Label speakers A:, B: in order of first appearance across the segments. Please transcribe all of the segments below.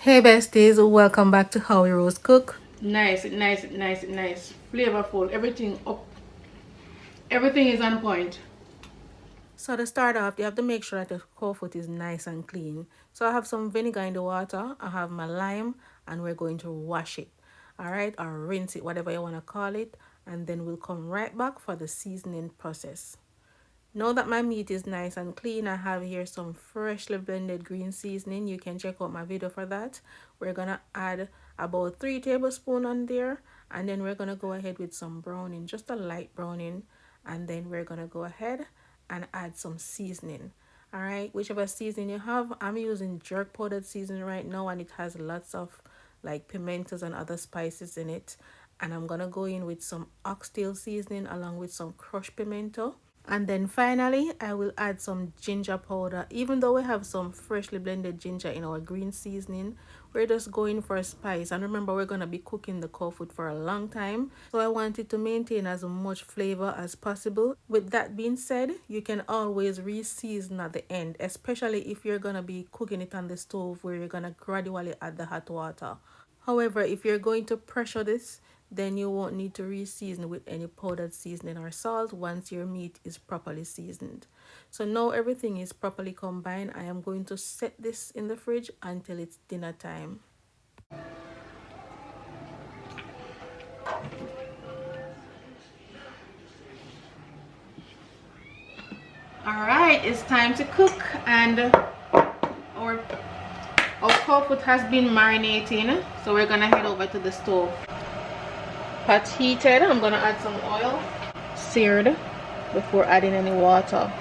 A: Hey besties, welcome back to How We Roast Cook.
B: Nice, flavorful, everything up, everything is on point.
A: So to start off, you have to make sure that the Cowfoot is nice and clean. So I have some vinegar in the water, I have my lime, and we're going to wash it. Alright, or rinse it, whatever you want to call it. And then we'll come right back for the seasoning process. Now that my meat is nice and clean, I have here some freshly blended green seasoning. You can check out my video for that. We're gonna add about 3 tablespoons on there, and then we're gonna go ahead with some browning, just a light browning, and then we're gonna go ahead and add some seasoning. All right, whichever seasoning you have. I'm using jerk powdered seasoning right now, and it has lots of like pimentos and other spices in it. And I'm gonna go in with some oxtail seasoning along with some crushed pimento. And then finally, I will add some ginger powder. Even though we have some freshly blended ginger in our green seasoning, we're just going for a spice. And remember, we're going to be cooking the cow food for a long time. So I wanted to maintain as much flavor as possible. With that being said, you can always re-season at the end, especially if you're going to be cooking it on the stove where you're going to gradually add the hot water. However, if you're going to pressure this, then you won't need to re-season with any powdered seasoning or salt once your meat is properly seasoned. So now everything is properly combined. I am going to set this in the fridge until it's dinner time.
B: All right, it's time to cook, and our cow foot has been marinating, so we're gonna head over to the stove. Pot heated. I'm gonna add some oil, seared, before adding any water.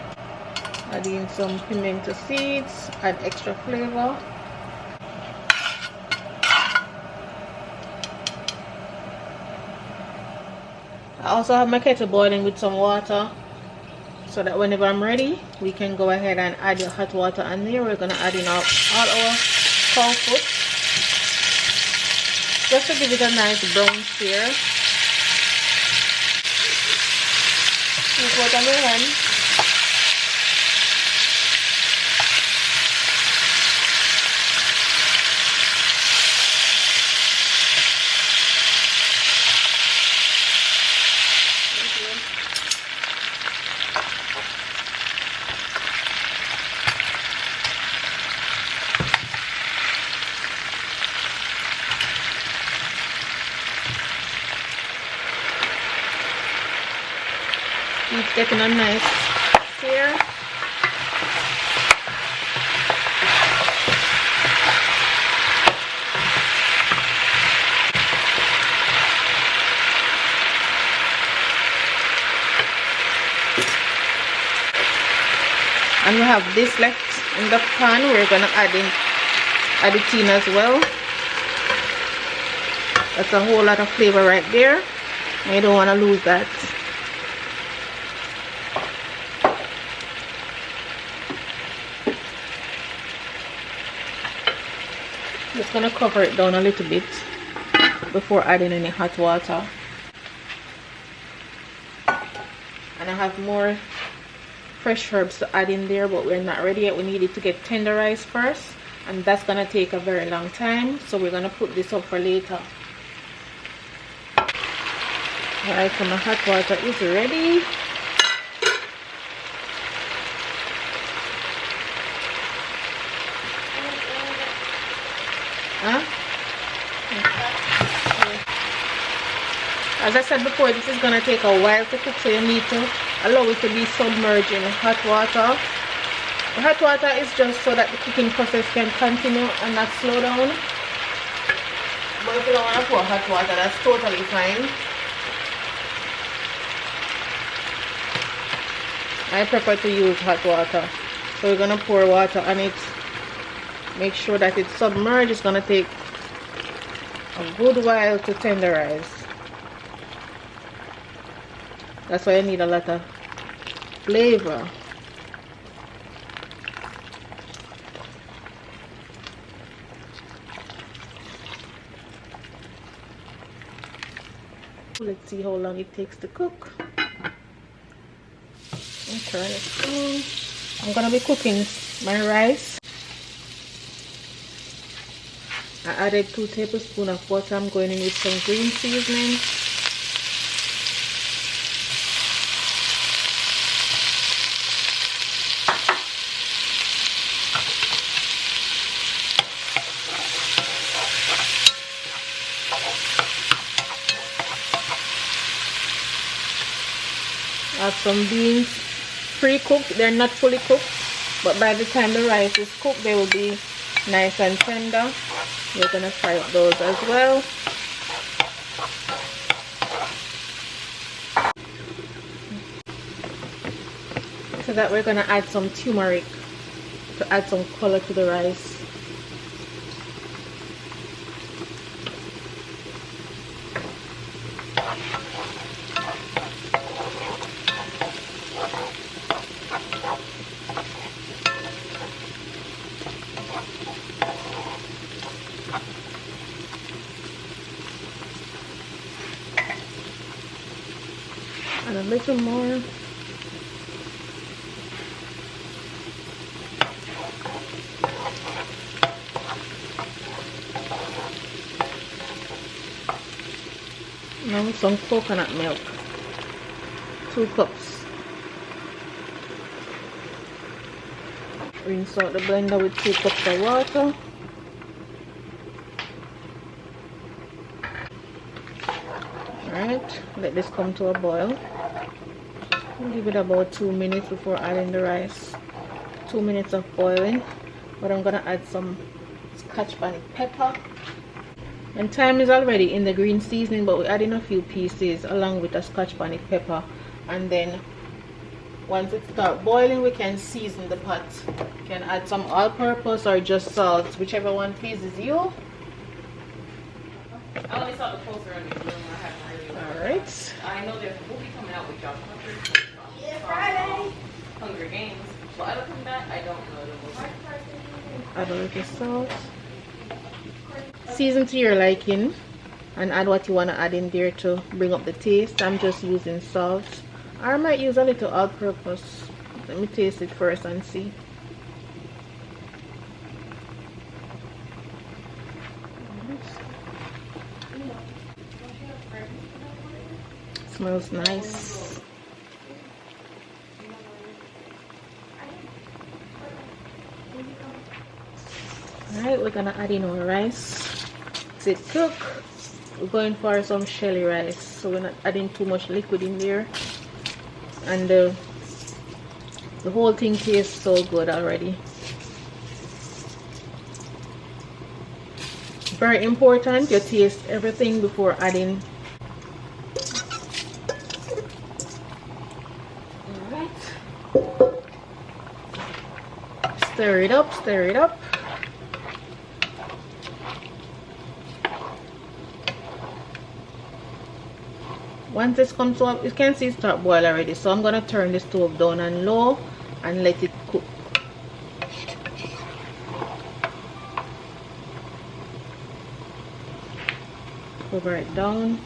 B: Adding some pimento seeds, add extra flavor. I also have my kettle boiling with some water, so that whenever I'm ready, we can go ahead and add the hot water on there. We're gonna add in all our cow foot, just to give it a nice brown sear. Put on the hand. It's getting a nice sear. And we have this left in the pan. We're gonna add it in as well. That's a whole lot of flavor right there. I don't want to lose that. Just gonna cover it down a little bit before adding any hot water. And I have more fresh herbs to add in there, but we're not ready yet. We need it to get tenderized first, and that's gonna take a very long time, so we're gonna put this up for later. Alright, so my hot water is ready. As I said before, this is going to take a while to cook, so you need to allow it to be submerged in hot water. The hot water is just so that the cooking process can continue and not slow down. But if you don't want to pour hot water, that's totally fine. I prefer to use hot water. So we're going to pour water on it. Make sure that it's submerged. It's going to take a good while to tenderize. That's why you need a lot of flavor. Let's see how long it takes to cook. And turn it on. I'm gonna be cooking my rice. I added 2 tablespoons of butter. I'm going in with some green seasoning. I have some beans pre-cooked. They're not fully cooked, but by the time the rice is cooked, they will be nice and tender. We're gonna fry up those as well. So that we're gonna add some turmeric to add some color to the rice. And a little more. Now some coconut milk. 2 cups. Rinse out the blender with 2 cups of water. Alright, let this come to a boil. Give it about 2 minutes before adding the rice. 2 minutes of boiling. But I'm gonna add some Scotch bonnet pepper. And thyme is already in the green seasoning, but we're adding a few pieces along with the Scotch bonnet pepper. And then once it starts boiling, we can season the pot. You can add some all-purpose or just salt, whichever one pleases you.
A: I only saw the poster on this room. I haven't really.
B: Alright.
A: I know there's a movie coming out with Josh Hutcherson. Yeah, Friday. Hunger Games. But other than that, I don't know the movie.
B: Add a little salt. Season to your liking and add what you want to add in there to bring up the taste. I'm just using salt. I might use a little all-purpose. Let me taste it first and see. Smells nice. Alright, we're gonna add in our rice. Let it cook. We're going for some shelly rice, so we're not adding too much liquid in there. And the whole thing tastes so good already. Very important, you taste everything before adding. Alright. Stir it up, stir it up. Once this comes up, you can see it start boil already, so I'm gonna turn the stove down and low and let it cook. Cover it down,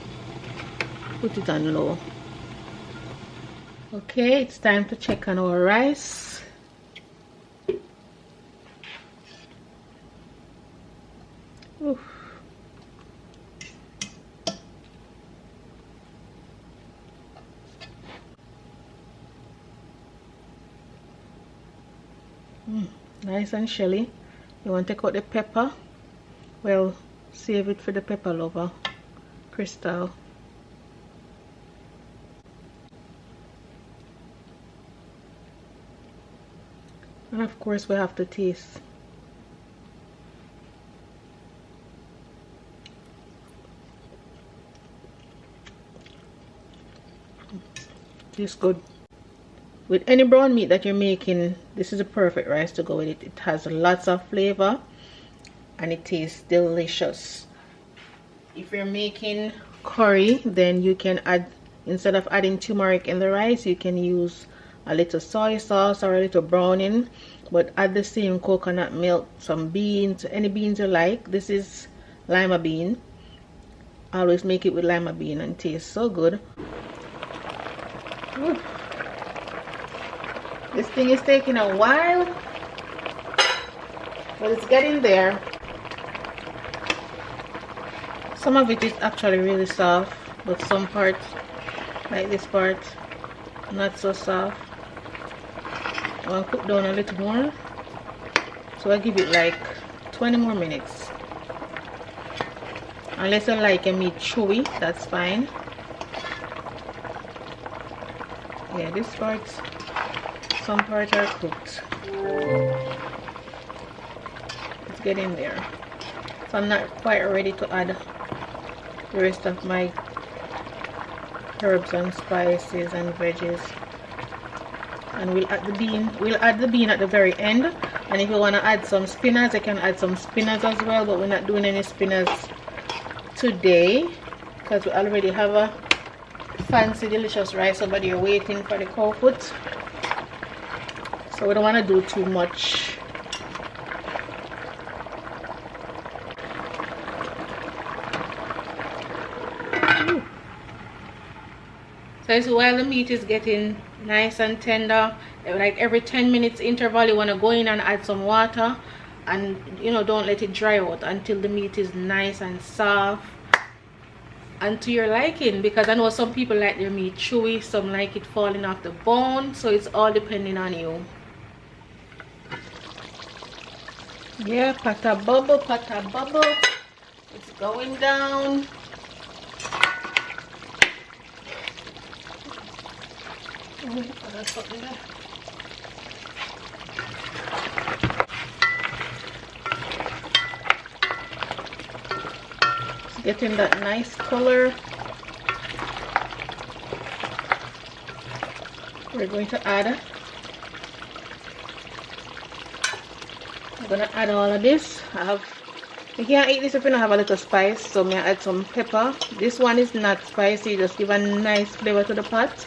B: put it on low. Okay, it's time to check on our rice. Oof. Nice and shelly. You want to take out the pepper? Well, save it for the pepper lover, Crystal. And of course we have to taste. Tastes good. With any brown meat that you're making, this is a perfect rice to go with it. It has lots of flavor and it tastes delicious. If you're making curry, then you can add, instead of adding turmeric in the rice, you can use a little soy sauce or a little browning, but add the same coconut milk, some beans, any beans you like. This is lima bean. Always make it with lima bean and tastes so good. Ooh. This thing is taking a while, but it's getting there. Some of it is actually really soft, but some parts, like this part, not so soft. I want to cook down a little more, so I give it like 20 more minutes. Unless you like your meat chewy, that's fine. Yeah, this part, some parts are cooked. It's getting there. So I'm not quite ready to add the rest of my herbs and spices and veggies. And we'll add the bean at the very end. And if you want to add some spinach, you can add some spinach as well, but we're not doing any spinach today because we already have a fancy delicious rice over there waiting for the cowfoot, so we don't want to do too much. So while the meat is getting nice and tender, like every 10 minutes interval you want to go in and add some water, and you know, don't let it dry out until the meat is nice and soft and to your liking, because I know some people like their meat chewy, some like it falling off the bone, so it's all depending on you. Yeah, pata bubble, it's going down. It's getting that nice color. We're going to add, I'm gonna add all of this. You can't eat this if you don't have a little spice, so I'm gonna add some pepper. This one is not spicy, just give a nice flavor to the pot,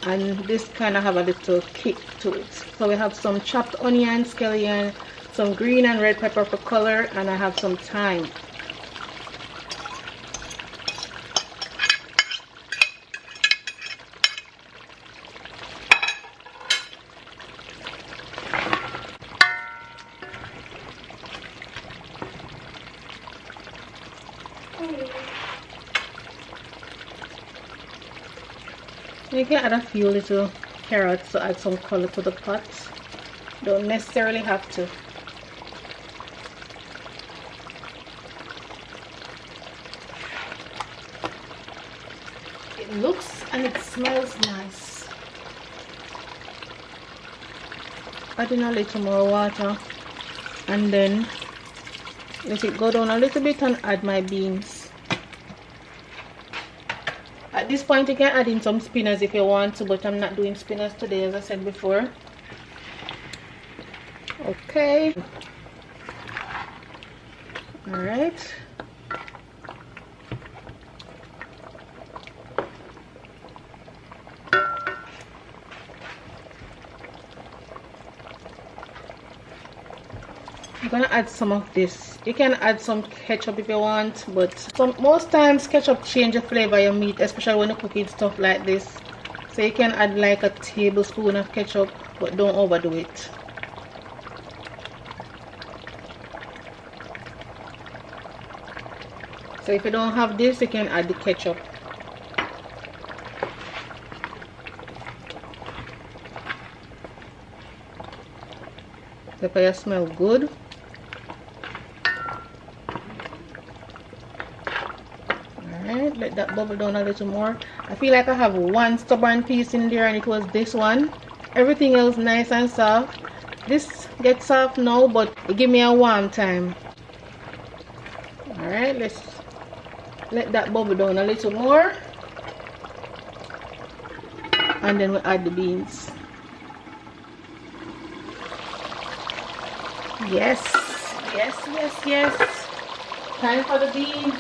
B: and this kind of have a little kick to it. So we have some chopped onion, scallion, some green and red pepper for color, and I have some thyme. You can add a few little carrots to add some color to the pot. Don't necessarily have to. It looks and it smells nice. Adding a little more water and then let it go down a little bit and add my beans. At this point you can add in some spinach if you want to, but I'm not doing spinach today, as I said before. Okay. Alright. I'm gonna add some of this. You can add some ketchup if you want, but most times ketchup change the flavor of your meat, especially when you're cooking stuff like this. So you can add like a tablespoon of ketchup, but don't overdo it. So if you don't have this, you can add the ketchup. The pepper smells good. Alright, let that bubble down a little more. I feel like I have one stubborn piece in there, and it was this one. Everything else nice and soft. This gets soft now, but it give me a warm time. Alright, let's let that bubble down a little more, and then we'll add the beans. Yes, yes, yes, yes. Time for the beans.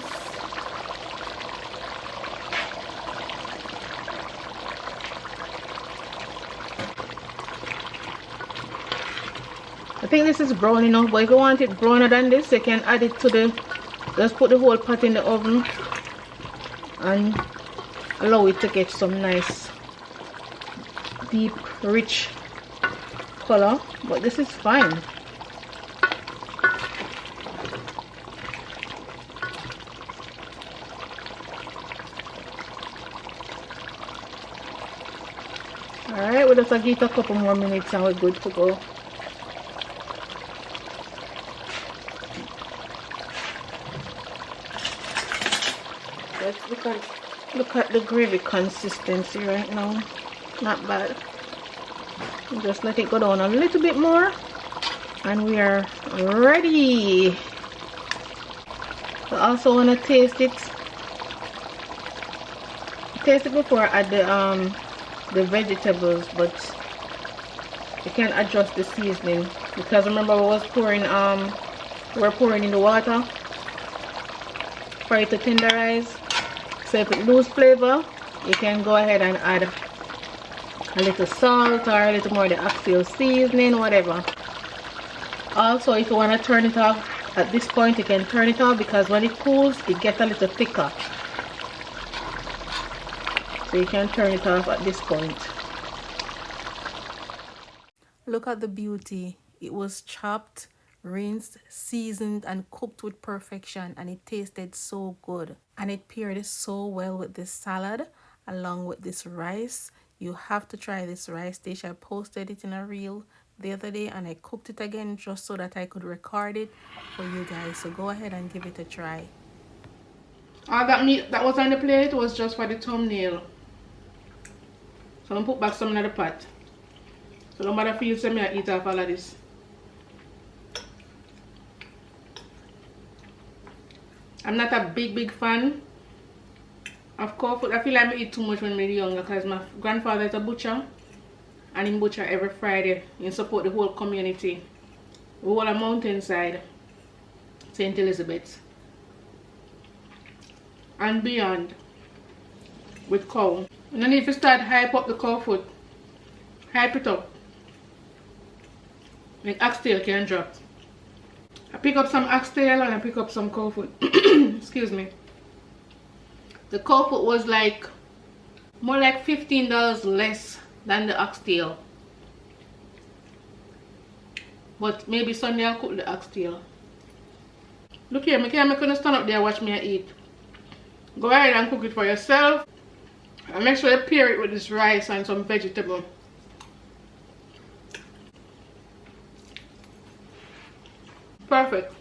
B: I think this is brown enough, but if you want it browner than this, you can add it to just put the whole pot in the oven and allow it to get some nice deep rich color, but this is fine. we just give it a couple more minutes and we're good to go. Let's look at the gravy consistency right now. Not bad. Just let it go down a little bit more and we are ready. I also want to taste it before I add the vegetables, but you can adjust the seasoning because remember we was pouring we're pouring in the water for it to tenderize. So if it lose flavor, you can go ahead and add a little salt or a little more of the Oxtail seasoning, whatever. Also, if you want to turn it off at this point, you can turn it off because when it cools, it gets a little thicker. So you can turn it off at this point.
A: Look at the beauty. It was chopped, rinsed, seasoned, and cooked with perfection, and it tasted so good. And it paired so well with this salad along with this rice. You have to try this rice dish. I posted it in a reel the other day and I cooked it again just so that I could record it for you guys. So go ahead and give it a try.
B: All that meat that was on the plate was just for the thumbnail. So I'm put back some in the pot. So no matter if you say me I eat off all of this. I'm not a big fan of Cowfoot. I feel like I eat too much when I was younger because my grandfather is a butcher and he butcher every Friday. He support the whole community, the whole mountainside, St. Elizabeth and beyond with cow. And then if you start hype up the Cowfoot, hype it up, like Oxtail can drop. I pick up some Oxtail and I pick up some Cowfoot. Excuse me. The Cowfoot was like more like $15 less than the Oxtail. But maybe Sunday I'll cook the Oxtail. Look here, I can't stand up there and watch me eat. Go ahead and cook it for yourself. And make sure you pair it with this rice and some vegetable. Perfect.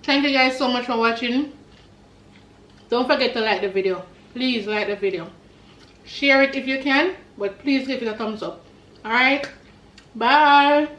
B: Thank you guys so much for watching. Don't forget to like the video. Please like the video. Share it if you can, but please give it a thumbs up. Alright? Bye.